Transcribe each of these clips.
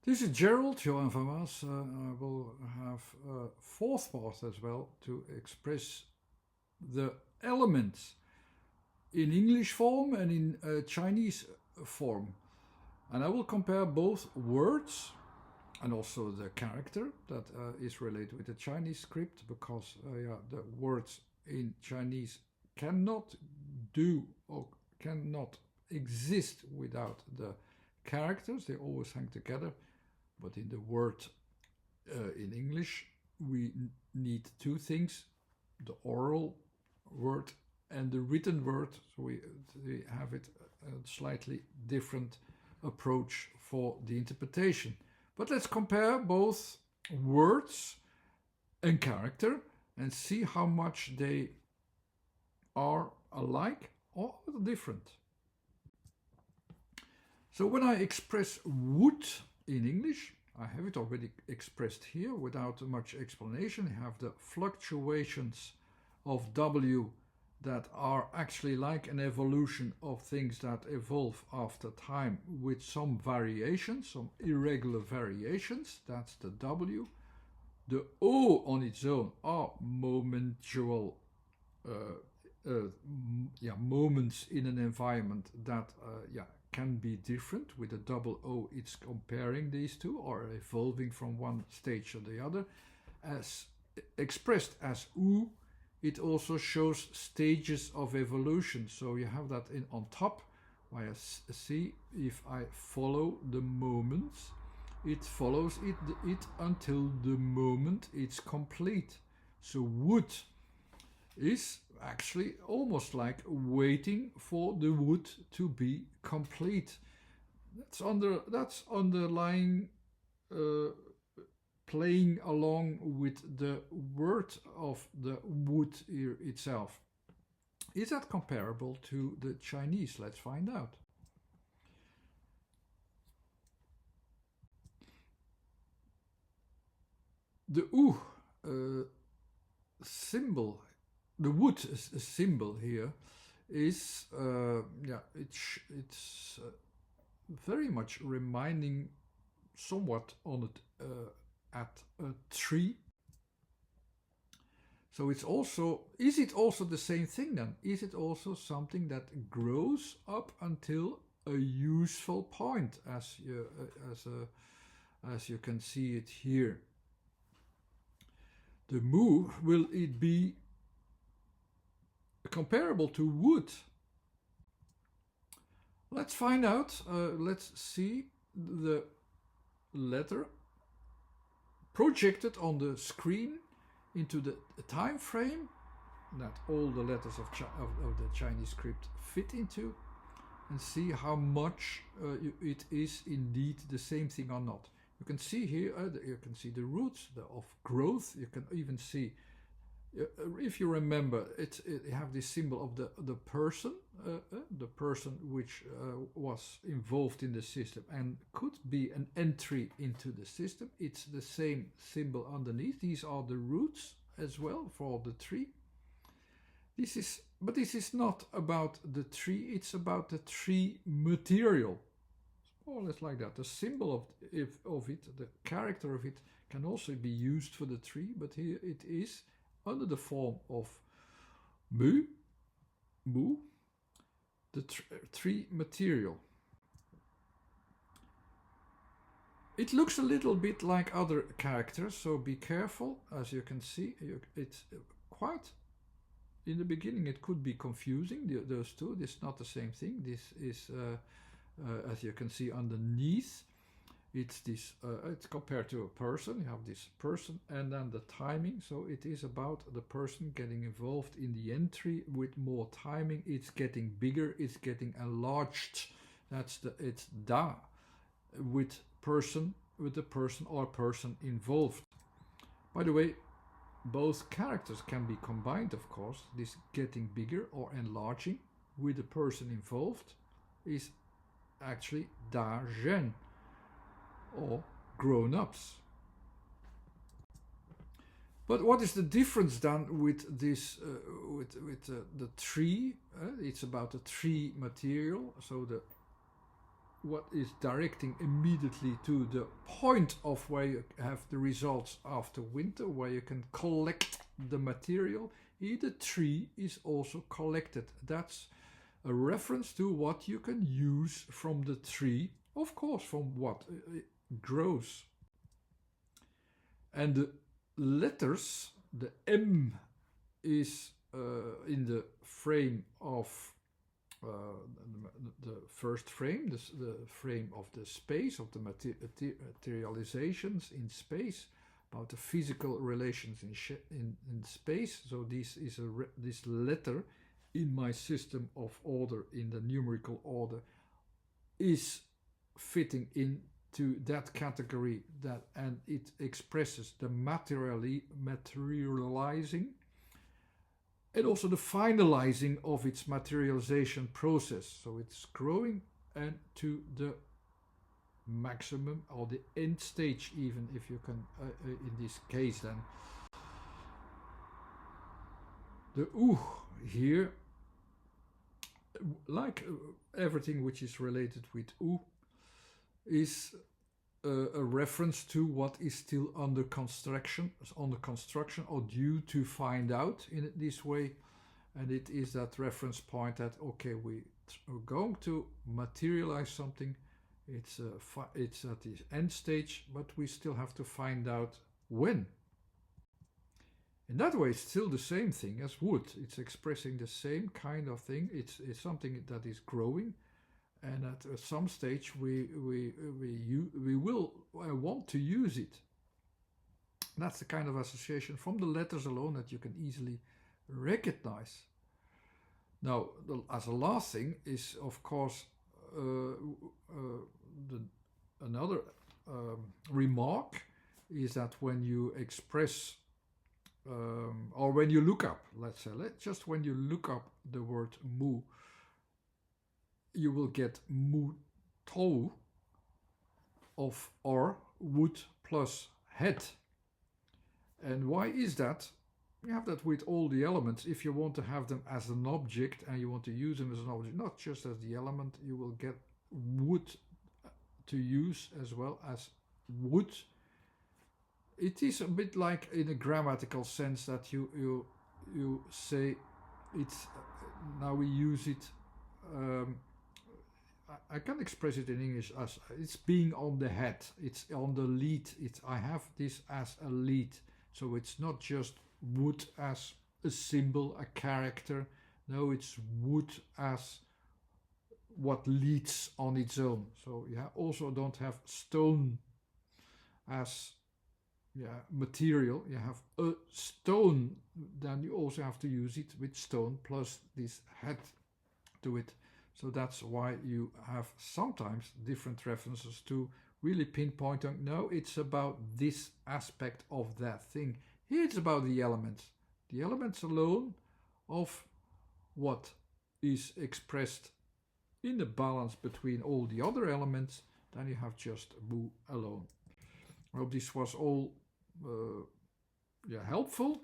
This is Gerald, Johan van Maas. I will have a fourth part as well to express the elements in English form and in Chinese form. And I will compare both words and also the character that is related with the Chinese script, because the words in Chinese cannot do or cannot exist without the characters. They always hang together. But in the word in English, we need two things: the oral word and the written word. So we have it a slightly different approach for the interpretation. But let's compare both words and character and see how much they are alike or different. So when I express would in English, I have it already expressed here without much explanation. You have the fluctuations of W that are actually like an evolution of things that evolve after time with some variations, some irregular variations. That's the W. The O on its own are momentual moments in an environment that can be different. With a double O, it's comparing these two or evolving from one stage to the other. As expressed as U, it also shows stages of evolution. So you have that on top, where I see if I follow the moments, it follows it until the moment it's complete. So would is actually almost like waiting for the wood to be complete. That's underlying playing along with the word of the wood here itself. Is that comparable to the Chinese? Let's find out. The U symbol, the wood symbol here is it's very much reminding somewhat on it at a tree. So it's also, is it also the same thing then? Is it also something that grows up until a useful point, as you can see it here? The mu, will it be comparable to wood? Let's find out. Let's see the letter projected on the screen into the time frame that all the letters of the Chinese script fit into, and see how much it is indeed the same thing or not. You can see here, you can see the roots of growth. You can even see, if you remember, you have this symbol of the person which was involved in the system and could be an entry into the system. It's the same symbol underneath. These are the roots as well for the tree. But this is not about the tree. It's about the tree material. More or less like that. The symbol of it, the character of it, can also be used for the tree, but here it is under the form of mu, the tree material. It looks a little bit like other characters, so be careful. As you can see, it's quite, in the beginning it could be confusing, those two. This is not the same thing. This is as you can see underneath, it's this. It's compared to a person. You have this person, and then the timing. So it is about the person getting involved in the entry with more timing. It's getting bigger. It's getting enlarged. It's da, with the person or person involved. By the way, both characters can be combined. Of course, this getting bigger or enlarging with the person involved is actually da zhen, or grown-ups. But what is the difference then with this, the tree? It's about the tree material. So what is directing immediately to the point of where you have the results after winter, where you can collect the material. Here the tree is also collected. That's a reference to what you can use from the tree, of course, from what grows. And the letters, the M is in the frame of the first frame, the frame of the space, of the materializations in space, about the physical relations in space. So this is this letter in my system of order, in the numerical order, is fitting into that category, and it expresses the materializing and also the finalizing of its materialization process. So it's growing and to the maximum or the end stage, even if you can, in this case then. The here, like everything which is related with is a reference to what is still under construction or due to find out in this way. And it is that reference point that, okay, we're going to materialize something. It's at the end stage, but we still have to find out when. In that way, it's still the same thing as wood. It's expressing the same kind of thing. It's something that is growing. And at some stage we will want to use it. That's the kind of association from the letters alone that you can easily recognize. Now, as a last thing is, of course, another remark is that when you express or when you look up, let's say, just when you look up the word mu, you will get Mùtou of or wood plus head. And why is that? You have that with all the elements. If you want to have them as an object and you want to use them as an object, not just as the element, you will get wood to use as well as wood. It is a bit like in a grammatical sense that you say it's, now we use it, I can express it in English as it's being on the head, it's on the lead. I have this as a lead, so it's not just wood as a symbol, a character. No, it's wood as what leads on its own. So you also don't have stone as material. You have a stone, then you also have to use it with stone plus this head to it. So that's why you have sometimes different references to really pinpointing, no, it's about this aspect of that thing. Here it's about the elements alone of what is expressed in the balance between all the other elements. Then you have just Mu alone. I hope this was all helpful.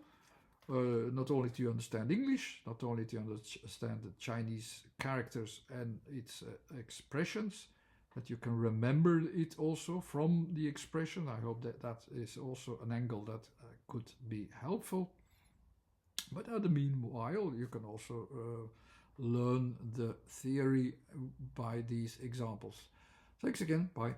Not only to understand English, not only to understand the Chinese characters and its expressions, that you can remember it also from the expression. I hope that is also an angle that could be helpful. But in the meanwhile, you can also learn the theory by these examples. Thanks again. Bye.